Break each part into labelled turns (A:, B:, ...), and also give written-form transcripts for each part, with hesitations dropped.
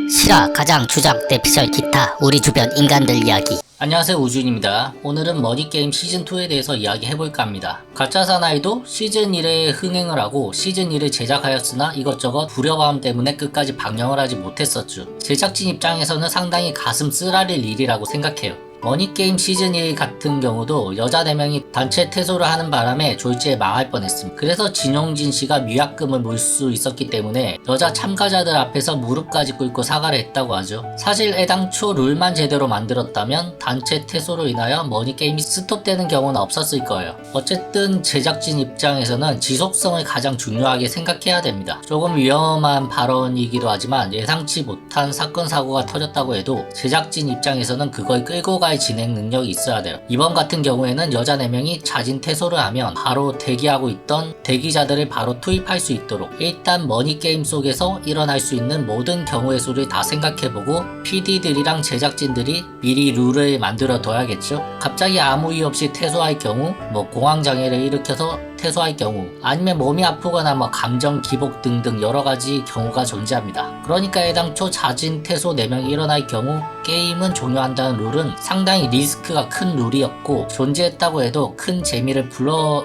A: 실화, 가장, 주작, 대피셜, 기타, 우리 주변 인간들 이야기.
B: 안녕하세요, 우준입니다. 오늘은 머니게임 시즌2에 대해서 이야기해볼까 합니다. 가짜 사나이도 시즌1에 흥행을 하고 시즌1을 제작하였으나 이것저것 불협화음 때문에 끝까지 방영을 하지 못했었죠. 제작진 입장에서는 상당히 가슴 쓰라릴 일이라고 생각해요. 머니게임 시즌1 같은 경우도 여자 4명이 단체 퇴소를 하는 바람에 졸지에 망할 뻔했습니다. 그래서 진용진 씨가 위약금을 물 수 있었기 때문에 여자 참가자들 앞에서 무릎까지 꿇고 사과를 했다고 하죠. 사실 애당초 룰만 제대로 만들었다면 단체 퇴소로 인하여 머니게임이 스톱되는 경우는 없었을 거예요. 어쨌든 제작진 입장에서는 지속성을 가장 중요하게 생각해야 됩니다. 조금 위험한 발언이기도 하지만 예상치 못한 사건 사고가 터졌다고 해도 제작진 입장에서는 그걸 끌고 갈 진행 능력이 있어야 돼요. 이번 같은 경우에는 여자 4명이 자진 퇴소를 하면 바로 대기하고 있던 대기자들을 바로 투입할 수 있도록 일단 머니게임 속에서 일어날 수 있는 모든 경우의 수를 다 생각해보고 PD들이랑 제작진들이 미리 룰을 만들어 둬야겠죠. 갑자기 아무 이유 없이 퇴소할 경우, 공황장애를 일으켜서 퇴소할 경우, 아니면 몸이 아프거나 감정 기복 등등 여러가지 경우가 존재합니다. 그러니까 애당초 자진 퇴소 4명이 일어날 경우 게임은 종료한다는 룰은 상당히 리스크가 큰 룰이었고 존재했다고 해도 큰 재미를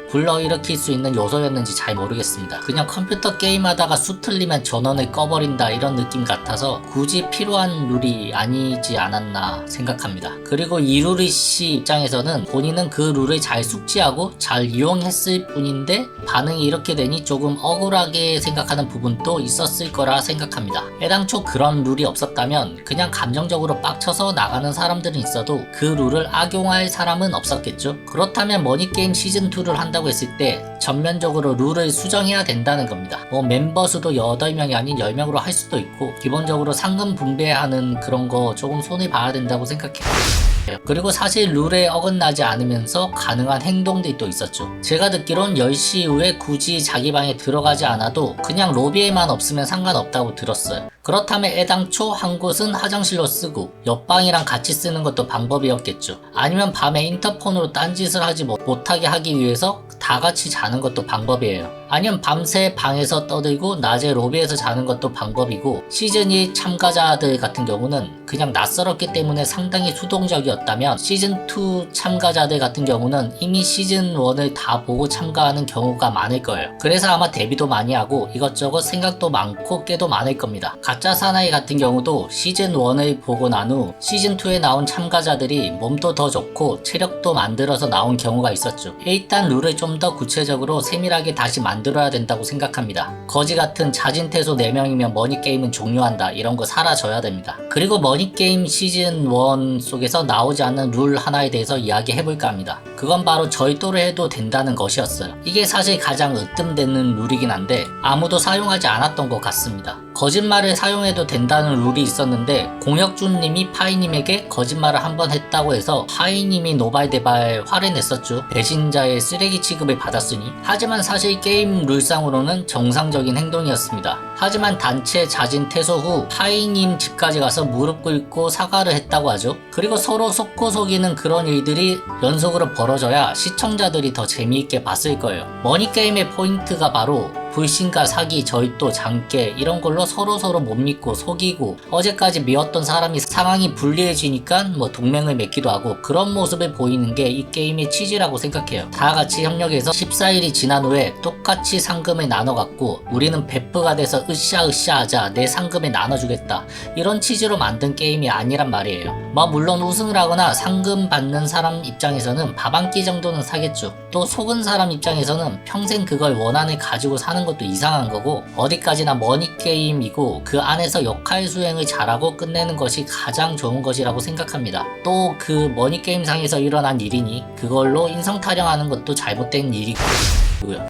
B: 불러일으킬 수 있는 요소였는지 잘 모르겠습니다. 그냥 컴퓨터 게임하다가 수 틀리면 전원을 꺼버린다 이런 느낌 같아서 굳이 필요한 룰이 아니지 않았나 생각합니다. 그리고 이루리 씨 입장에서는 본인은 그 룰을 잘 숙지하고 잘 이용했을 뿐인데 반응이 이렇게 되니 조금 억울하게 생각하는 부분도 있었을 거라 생각합니다. 애당초 그런 룰이 없었다면 그냥 감정적으로 빡쳐서 나가는 사람들은 있어도 그 룰을 악용할 사람은 없었겠죠. 그렇다면 머니게임 시즌2를 한다고 했을 때 전면적으로 룰을 수정해야 된다는 겁니다. 멤버 수도 8명이 아닌 10명으로 할 수도 있고 기본적으로 상금 분배하는 그런 거 조금 손을 봐야 된다고 생각해요. 그리고 사실 룰에 어긋나지 않으면서 가능한 행동들도 있었죠. 제가 듣기론 10시 이후에 굳이 자기 방에 들어가지 않아도 그냥 로비에만 없으면 상관없다고 들었어요. 그렇다면 애당초 한 곳은 화장실로 쓰고 옆방이랑 같이 쓰는 것도 방법이었겠죠. 아니면 밤에 인터폰으로 딴짓을 하지 못하게 하기 위해서 다 같이 자는 것도 방법이에요. 아니면 밤새 방에서 떠들고 낮에 로비에서 자는 것도 방법이고 시즌1 참가자들 같은 경우는 그냥 낯설었기 때문에 상당히 수동적이었다면 시즌2 참가자들 같은 경우는 이미 시즌1을 다 보고 참가하는 경우가 많을 거예요. 그래서 아마 데뷔도 많이 하고 이것저것 생각도 많고 깨도 많을 겁니다. 가짜 사나이 같은 경우도 시즌1을 보고 난 후 시즌2에 나온 참가자들이 몸도 더 좋고 체력도 만들어서 나온 경우가 있었죠. 일단 룰을 좀 더 구체적으로 세밀하게 다시 만들어야 된다고 생각합니다. 거지 같은 자진 퇴소 4명이면 머니게임은 종료한다 이런 거 사라져야 됩니다. 그리고 머니게임 시즌1 속에서 나오지 않는 룰 하나에 대해서 이야기해볼까 합니다. 그건 바로 절도를 해도 된다는 것이었어요. 이게 사실 가장 으뜸되는 룰이긴 한데 아무도 사용하지 않았던 것 같습니다. 거짓말을 사용해도 된다는 룰이 있었는데 공혁준님이 파이님에게 거짓말을 한번 했다고 해서 파이님이 노발대발 화를 냈었죠. 배신자의 쓰레기 취급을 받았으니. 하지만 사실 게임 룰상으로는 정상적인 행동이었습니다. 하지만 단체 자진 퇴소 후 파이님 집까지 가서 무릎 꿇고 사과를 했다고 하죠. 그리고 서로 속고 속이는 그런 일들이 연속으로 벌어져야 시청자들이 더 재미있게 봤을 거예요. 머니게임의 포인트가 바로 불신과 사기, 절도, 장깨 이런 걸로 서로 못 믿고 속이고 어제까지 미웠던 사람이 상황이 불리해지니까 동맹을 맺기도 하고 그런 모습을 보이는 게 이 게임의 취지라고 생각해요. 다 같이 협력해서 14일이 지난 후에 똑같이 상금을 나눠 갖고 우리는 베프가 돼서 으쌰으쌰 하자 내 상금을 나눠주겠다 이런 취지로 만든 게임이 아니란 말이에요. 물론 우승을 하거나 상금 받는 사람 입장에서는 밥 한 끼 정도는 사겠죠. 또 속은 사람 입장에서는 평생 그걸 원한을 가지고 사는 것도 이상한 거고 어디까지나 머니게임이고 그 안에서 역할 수행을 잘하고 끝내는 것이 가장 좋은 것이라고 생각합니다. 또 그 머니게임상에서 일어난 일이니 그걸로 인성타령하는 것도 잘못된 일이고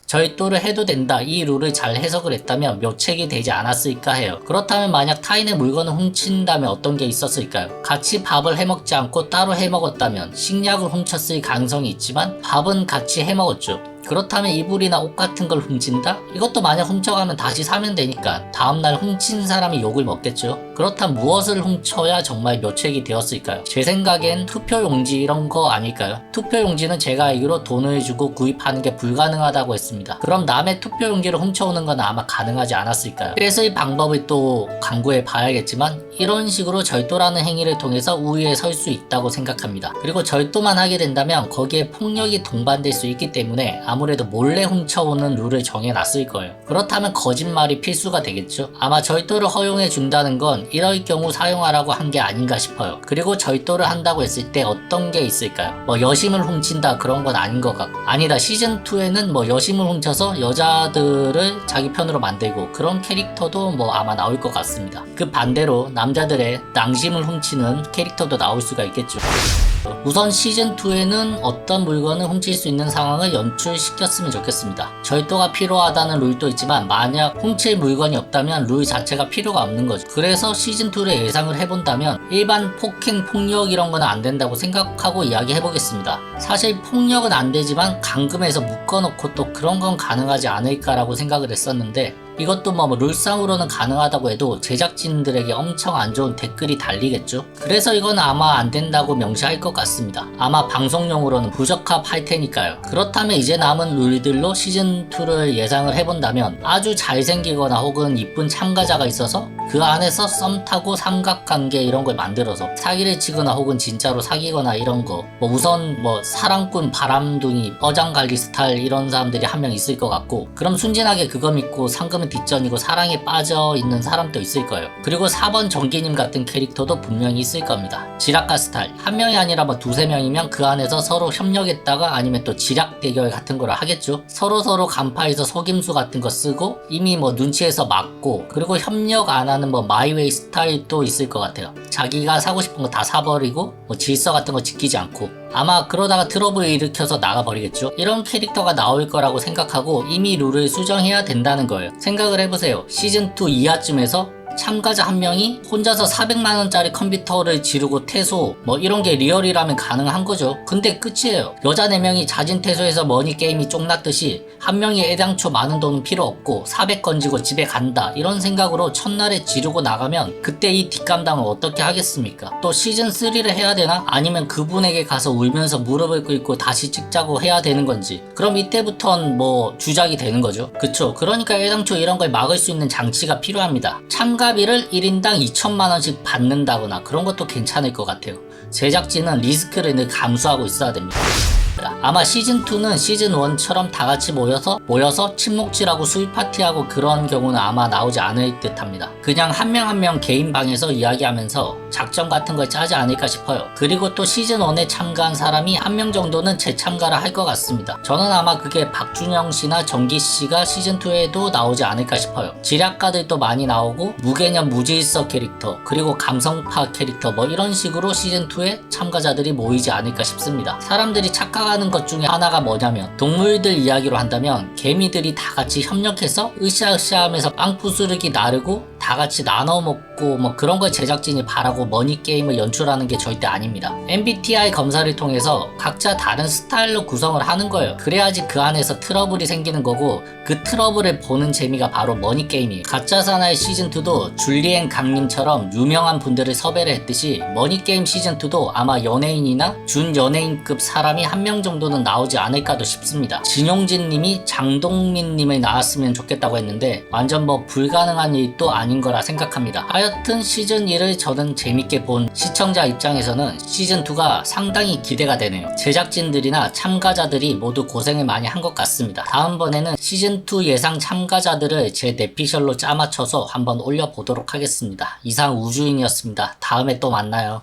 B: 절도를 해도 된다 이 룰을 잘 해석을 했다면 묘책이 되지 않았을까 해요. 그렇다면 만약 타인의 물건을 훔친다면 어떤 게 있었을까요? 같이 밥을 해먹지 않고 따로 해먹었다면 식량을 훔쳤을 가능성이 있지만 밥은 같이 해먹었죠. 그렇다면 이불이나 옷 같은 걸 훔친다? 이것도 만약 훔쳐가면 다시 사면 되니까 다음날 훔친 사람이 욕을 먹겠죠. 그렇다면 무엇을 훔쳐야 정말 묘책이 되었을까요? 제 생각엔 투표용지 이런 거 아닐까요? 투표용지는 제가 알기로 돈을 주고 구입하는 게 불가능하다고 했습니다. 그럼 남의 투표용지를 훔쳐오는 건 아마 가능하지 않았을까요? 뺏을 방법을 또 강구해 봐야겠지만 이런 식으로 절도라는 행위를 통해서 우위에 설 수 있다고 생각합니다. 그리고 절도만 하게 된다면 거기에 폭력이 동반될 수 있기 때문에 아무래도 몰래 훔쳐오는 룰을 정해놨을 거예요. 그렇다면 거짓말이 필수가 되겠죠. 아마 절도를 허용해 준다는 건 이럴 경우 사용하라고 한 게 아닌가 싶어요. 그리고 절도를 한다고 했을 때 어떤 게 있을까요? 뭐 여심을 훔친다 그런 건 아닌 것 같고, 아니다, 시즌2에는 뭐 여심을 훔쳐서 여자들을 자기 편으로 만들고 그런 캐릭터도 뭐 아마 나올 것 같습니다. 그 반대로 남자들의 낭심을 훔치는 캐릭터도 나올 수가 있겠죠. 우선 시즌2에는 어떤 물건을 훔칠 수 있는 상황을 연출시켰으면 좋겠습니다. 절도가 필요하다는 룰도 있지만 만약 훔칠 물건이 없다면 룰 자체가 필요가 없는 거죠. 그래서 시즌2를 예상을 해본다면 일반 폭행, 폭력 이런 거는 안 된다고 생각하고 이야기해보겠습니다. 사실 폭력은 안 되지만 감금해서 묶어놓고 또 그런 건 가능하지 않을까라고 생각을 했었는데, 이것도 뭐 룰상으로는 가능하다고 해도 제작진들에게 엄청 안 좋은 댓글이 달리겠죠. 그래서 이건 아마 안 된다고 명시할 것 같습니다. 아마 방송용으로는 부적합할 테니까요. 그렇다면 이제 남은 룰들로 시즌2를 예상을 해본다면 아주 잘생기거나 혹은 이쁜 참가자가 있어서 그 안에서 썸 타고 삼각관계 이런 걸 만들어서 사기를 치거나 혹은 진짜로 사귀거나 이런 거, 뭐 우선 뭐 사랑꾼, 바람둥이, 어장관리 스타일 이런 사람들이 한 명 있을 것 같고, 그럼 순진하게 그거 믿고 상금 뒷전이고 사랑에 빠져 있는 사람도 있을 거예요. 그리고 4번 정기님 같은 캐릭터도 분명히 있을 겁니다. 지략가 스타일, 한 명이 아니라 뭐 두세 명이면 그 안에서 서로 협력했다가 아니면 또 지략 대결 같은 거를 하겠죠. 서로 간파해서 속임수 같은 거 쓰고 이미 뭐 눈치에서 막고, 그리고 협력 안 하는 뭐 마이웨이 스타일도 있을 것 같아요. 자기가 사고 싶은 거 다 사버리고 뭐 질서 같은 거 지키지 않고, 아마 그러다가 트러블을 일으켜서 나가버리겠죠. 이런 캐릭터가 나올 거라고 생각하고 이미 룰을 수정해야 된다는 거예요. 생각을 해보세요. 시즌2 이하쯤에서 참가자 한 명이 혼자서 400만원짜리 컴퓨터를 지르고 퇴소, 뭐 이런 게 리얼이라면 가능한 거죠. 근데 끝이에요. 여자 4명이 자진 퇴소해서 머니게임이 쫑났듯이 한 명이 애당초 많은 돈은 필요 없고 400 건지고 집에 간다 이런 생각으로 첫날에 지르고 나가면 그때 이 뒷감당을 어떻게 하겠습니까? 또 시즌3를 해야 되나? 아니면 그분에게 가서 울면서 무릎을 꿇고 다시 찍자고 해야 되는 건지, 그럼 이때부턴 뭐 주작이 되는 거죠. 그쵸? 그러니까 애당초 이런 걸 막을 수 있는 장치가 필요합니다. 참가비를 1인당 2천만원씩 받는다거나 그런 것도 괜찮을 것 같아요. 제작진은 리스크를 늘 감수하고 있어야 됩니다. 아마 시즌2는 시즌1처럼 다같이 모여서 침묵질하고 술파티하고 그런 경우는 아마 나오지 않을 듯 합니다. 그냥 한 명 한 명 개인 방에서 이야기하면서 작전 같은 걸 짜지 않을까 싶어요. 그리고 또 시즌1에 참가한 사람이 한 명 정도는 재참가를 할 것 같습니다. 저는 아마 그게 박준영 씨나 정기 씨가 시즌2에도 나오지 않을까 싶어요. 지략가들도 많이 나오고 무개념 무질서 캐릭터, 그리고 감성파 캐릭터, 뭐 이런 식으로 시즌2에 참가자들이 모이지 않을까 싶습니다. 사람들이 착각하는 것 중에 하나가 뭐냐면, 동물들 이야기로 한다면 개미들이 다 같이 협력해서 으쌰으쌰하면서 빵 부스르기 나르고 다 같이 나눠 먹고 뭐 그런 걸 제작진이 바라고 머니게임을 연출하는 게 절대 아닙니다. MBTI 검사를 통해서 각자 다른 스타일로 구성을 하는 거예요. 그래야지 그 안에서 트러블이 생기는 거고, 그 트러블을 보는 재미가 바로 머니게임이에요. 가짜사나이 시즌2도 줄리엔 강님처럼 유명한 분들을 섭외를 했듯이 머니게임 시즌2도 아마 연예인이나 준연예인급 사람이 한 명 정도는 나오지 않을까도 싶습니다. 진용진 님이 장동민 님을 나왔으면 좋겠다고 했는데 완전 뭐 불가능한 일도 아닌 거라 생각합니다. 하여튼 시즌1을 저는 재밌게 본 시청자 입장에서는 시즌2가 상당히 기대가 되네요. 제작진들이나 참가자들이 모두 고생을 많이 한 것 같습니다. 다음번에는 시즌2 예상 참가자들을 제 내피셜로 짜맞춰서 한번 올려보도록 하겠습니다. 이상 우주인이었습니다. 다음에 또 만나요.